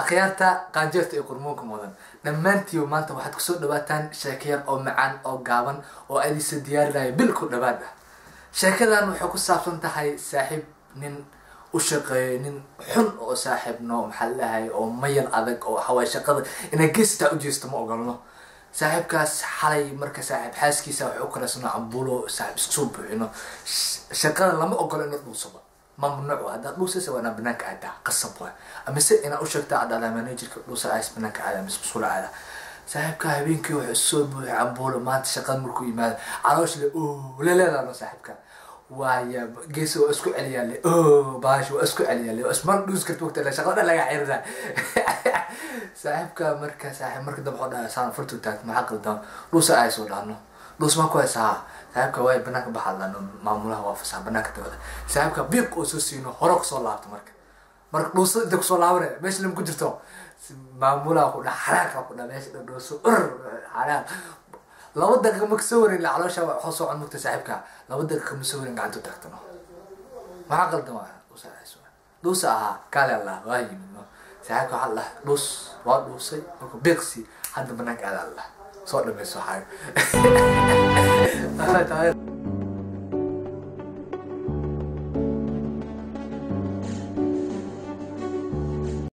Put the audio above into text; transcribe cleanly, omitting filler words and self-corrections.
akhyaarta qaanjeerta ee qurmoonka mudan dhammaantii maanta waxaad kusoo dhawaataan sheeko yar oo macaan oo gaaban oo aadisa diyaarinayo bil ku dhawaad ah. sheekadan waxay ku saabsan tahay saaxiib nin u shaqeeyo nin xun oo saaxiibno maxaa la dhahay oo mayal adag oo haway shaqada inay geesta u jeesto ma ogolno. saaxiibkaas xalay marka saaxiib xaaskiisa wuxuu kala soo cambulo saaxiib isku buuxino shaqada lama ogolo in dhuusaba mamnuuc hada dhuusasa wana banaanka aada qasab waa ama se ina u sheegta adala managerka dhuusa ay banaanka aada mas'uul aada saaxiibka habeenkii wuxuu soo buuxay cambulo maanta shaqada markuu yimaado caloosh le leelada saaxiibka waaya geeso isku celiyay baash isku celiyay ismaan dhuus ka toogta la shaqada laga xirnaa saaxiibka marka dab xodaa saan furtu taag ma qaldan dhuusa ay soo dhaano dhuus ma ku haysaa saaxiibka way banaanka baxaadaan maamulaha waa fasax banaanka tagada saaxiibka biiq oo soo siino horo soo laabto marka dhuusa inta ku soo laabane meesha lim ku jirto maamulaha ku dhaxaraaq ku dhameesha dhuusa xaraaq laba daqiiqo ma soo warin la caloosha waxa soo cun mugta saaxiibka laba daqiiqo ma soo warin gacanta tagtano ma qaldan waa dhuusa kale allah waa yimid saaxiibka Allah dhuus waa dhuusay marka biiqsi hadda banaanka Allah soo dhameeso xaay